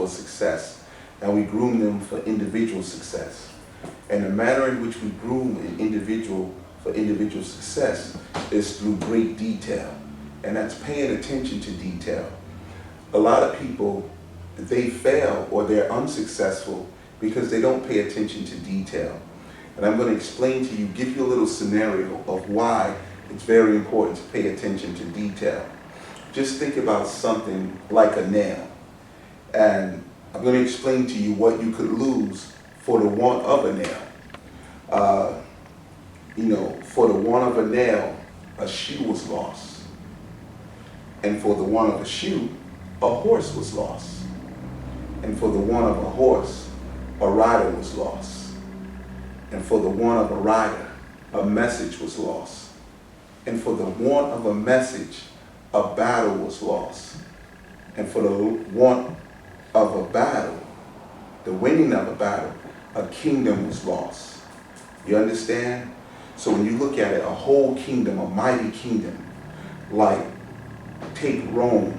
for success, and we groom them for individual success. And the manner in which we groom an individual for individual success is through great detail, and that's paying attention to detail. A lot of people, they fail or they're unsuccessful because they don't pay attention to detail. And I'm going to explain to you, give you a little scenario of why it's very important to pay attention to detail. Just think about something like a nail. And I'm going to explain to you what you could lose for the want of a nail. For the want of a nail, a shoe was lost. And for the want of a shoe, a horse was lost. And for the want of a horse, a rider was lost. And for the want of a rider, a message was lost. And for the want of a message, a battle was lost. And for the want of a battle, the winning of a battle, a kingdom was lost. You understand? So when you look at it, a whole kingdom, a mighty kingdom, like take Rome.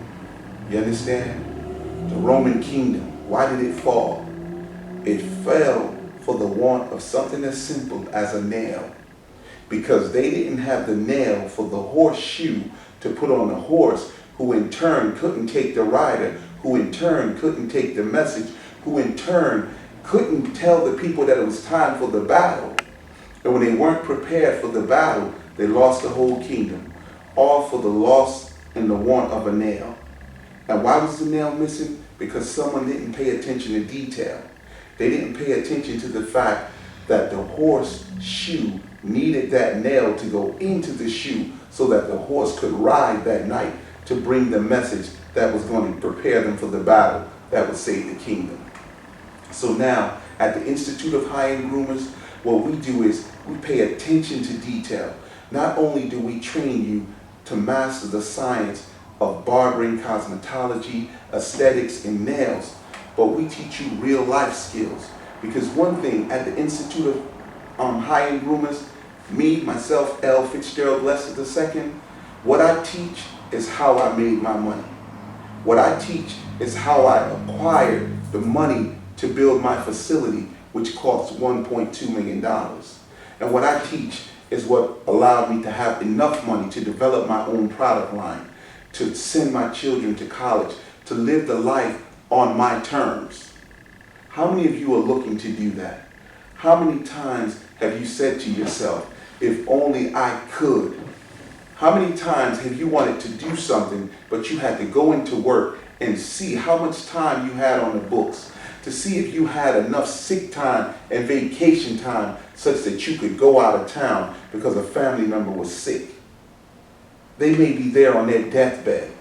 You understand? The Roman kingdom. Why did it fall? It fell for the want of something as simple as a nail. Because they didn't have the nail for the horseshoe to put on the horse, who in turn couldn't take the rider, who in turn couldn't take the message, who in turn couldn't tell the people that it was time for the battle. And when they weren't prepared for the battle, they lost the whole kingdom. All for the loss and the want of a nail. And why was the nail missing? Because someone didn't pay attention to detail. They didn't pay attention to the fact that the horse shoe needed that nail to go into the shoe so that the horse could ride that night to bring the message that was going to prepare them for the battle that would save the kingdom. So now, at the Institute of High-End Groomers, what we do is we pay attention to detail. Not only do we train you to master the science of barbering, cosmetology, aesthetics, and nails, but we teach you real life skills. Because one thing, at the Institute of High-End Groomers, me, myself, Fitzgerald Lester II, what I teach is how I made my money. What I teach is how I acquired the money to build my facility, which costs $1.2 million. And what I teach is what allowed me to have enough money to develop my own product line, to send my children to college, to live the life on my terms. How many of you are looking to do that? How many times have you said to yourself, if only I could? How many times have you wanted to do something, but you had to go into work and see how much time you had on the books, to see if you had enough sick time and vacation time such that you could go out of town because a family member was sick? They may be there on their deathbed,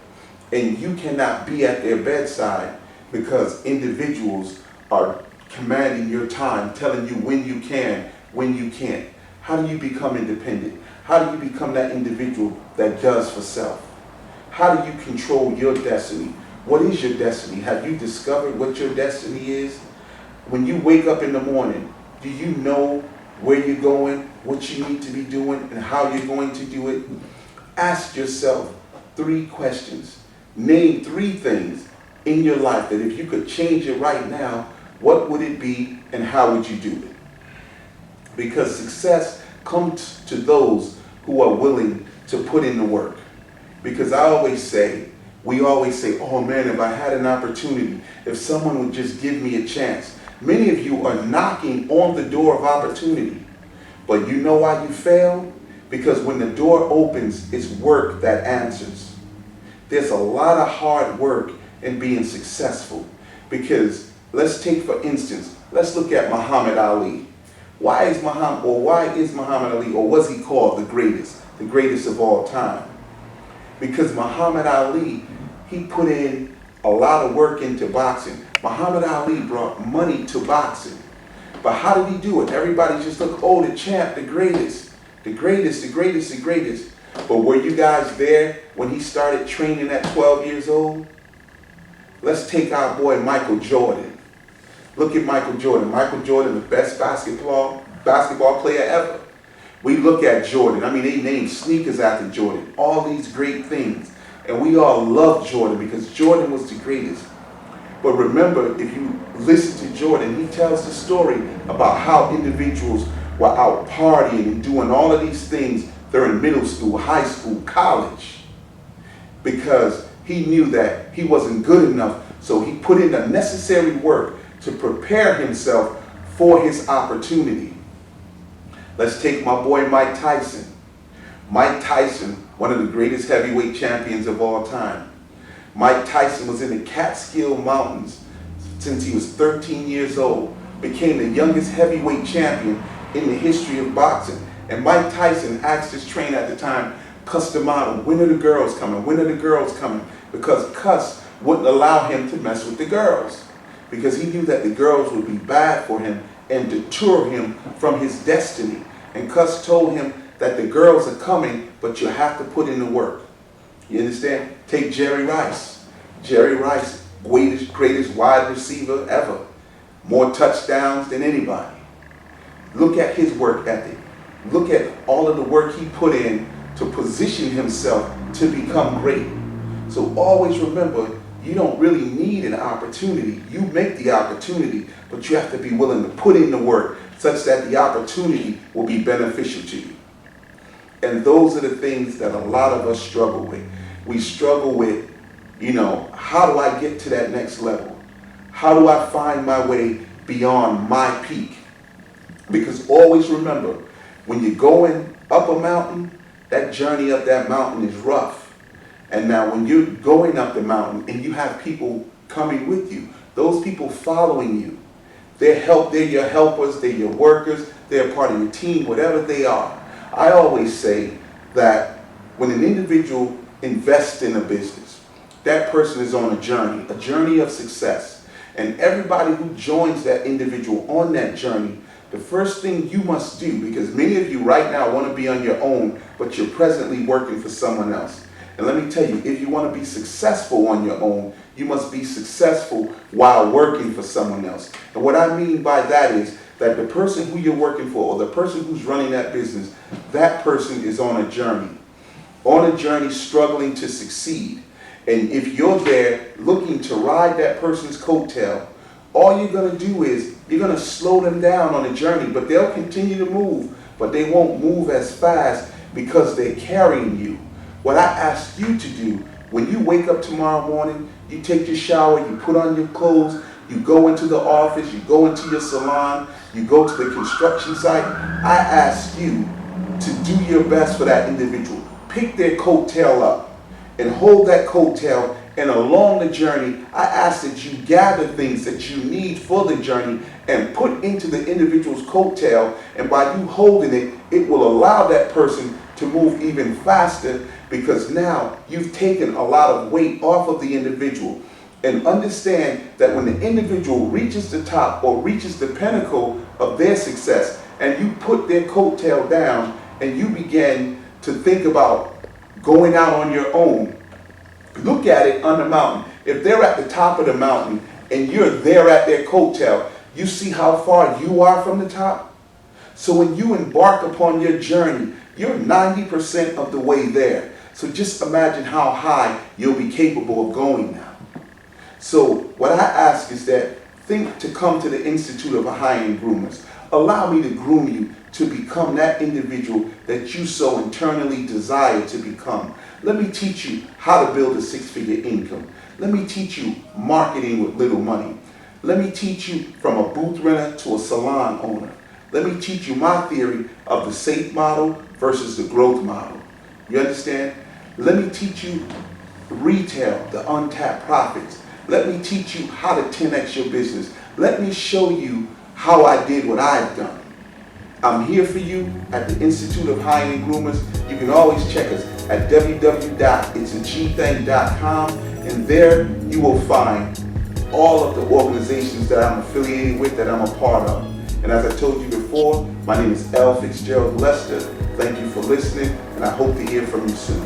and you cannot be at their bedside because individuals are commanding your time, telling you when you can, when you can't. How do you become independent? How do you become that individual that does for self? How do you control your destiny? What is your destiny? Have you discovered what your destiny is? When you wake up in the morning, do you know where you're going, what you need to be doing, and how you're going to do it? Ask yourself 3 questions. Name 3 things in your life that if you could change it right now, what would it be and how would you do it? Because success comes to those who are willing to put in the work. Because we always say, oh man, if I had an opportunity, if someone would just give me a chance. Many of you are knocking on the door of opportunity. But you know why you fail? Because when the door opens, it's work that answers. There's a lot of hard work in being successful. Because let's take, for instance, let's look at Muhammad Ali. Why is Muhammad Ali, or was he called the greatest of all time? Because Muhammad Ali, he put in a lot of work into boxing. Muhammad Ali brought money to boxing. But how did he do it? Everybody just looked, oh, the champ, the greatest. The greatest, the greatest, the greatest. But were you guys there when he started training at 12 years old? Let's take our boy Michael Jordan. Look at Michael Jordan. Michael Jordan, the best basketball player ever. We look at Jordan. I mean, they named sneakers after Jordan. All these great things. And we all love Jordan because Jordan was the greatest. But remember, if you listen to Jordan, he tells the story about how individuals were out partying and doing all of these things during middle school, high school, college, because he knew that he wasn't good enough, so he put in the necessary work to prepare himself for his opportunity. Let's take my boy Mike Tyson. Mike Tyson, one of the greatest heavyweight champions of all time. Mike Tyson was in the Catskill Mountains since he was 13 years old, became the youngest heavyweight champion in the history of boxing. And Mike Tyson asked his trainer at the time, Cus D'Amato, when are the girls coming? When are the girls coming? Because Cus wouldn't allow him to mess with the girls, because he knew that the girls would be bad for him and deter him from his destiny. And Cus told him that the girls are coming, but you have to put in the work. You understand? Take Jerry Rice. Jerry Rice, greatest wide receiver ever. More touchdowns than anybody. Look at his work ethic. Look at all of the work he put in to position himself to become great. So always remember, you don't really need an opportunity. You make the opportunity, but you have to be willing to put in the work such that the opportunity will be beneficial to you. And those are the things that a lot of us struggle with. We struggle with, how do I get to that next level? How do I find my way beyond my peak? Because always remember, when you're going up a mountain, that journey up that mountain is rough. And now when you're going up the mountain and you have people coming with you, those people following you, they're your helpers, they're your workers, they're part of your team, whatever they are. I always say that when an individual invests in a business, that person is on a journey of success. And everybody who joins that individual on that journey, the first thing you must do, because many of you right now want to be on your own, but you're presently working for someone else. And let me tell you, if you want to be successful on your own, you must be successful while working for someone else. And what I mean by that is that the person who you're working for, or the person who's running that business, that person is on a journey struggling to succeed. And if you're there looking to ride that person's coattail, all you're going to do is you're going to slow them down on the journey, but they'll continue to move, but they won't move as fast because they're carrying you. What I ask you to do, when you wake up tomorrow morning, you take your shower, you put on your clothes, you go into the office, you go into your salon, you go to the construction site, I ask you to do your best for that individual. Pick their coattail up and hold that coattail, and along the journey, I ask that you gather things that you need for the journey and put into the individual's coattail, and by you holding it, it will allow that person to move even faster, because now you've taken a lot of weight off of the individual. And understand that when the individual reaches the top or reaches the pinnacle of their success, and you put their coattail down and you begin to think about going out on your own, look at it on the mountain. If they're at the top of the mountain and you're there at their coattail, you see how far you are from the top? So when you embark upon your journey, you're 90% of the way there. So just imagine how high you'll be capable of going now. So what I ask is that think to come to the Institute of High-End Groomers. Allow me to groom you to become that individual that you so internally desire to become. Let me teach you how to build a six-figure income. Let me teach you marketing with little money. Let me teach you from a booth renter to a salon owner. Let me teach you my theory of the safe model versus the growth model. You understand? Let me teach you retail, the untapped profits. Let me teach you how to 10x your business. Let me show you how I did what I've done. I'm here for you at the Institute of High-End Groomers. You can always check us at www.itsagthing.com, and there you will find all of the organizations that I'm affiliated with, that I'm a part of. And as I told you before, my name is Fitzgerald Lester. Thank you for listening, and I hope to hear from you soon.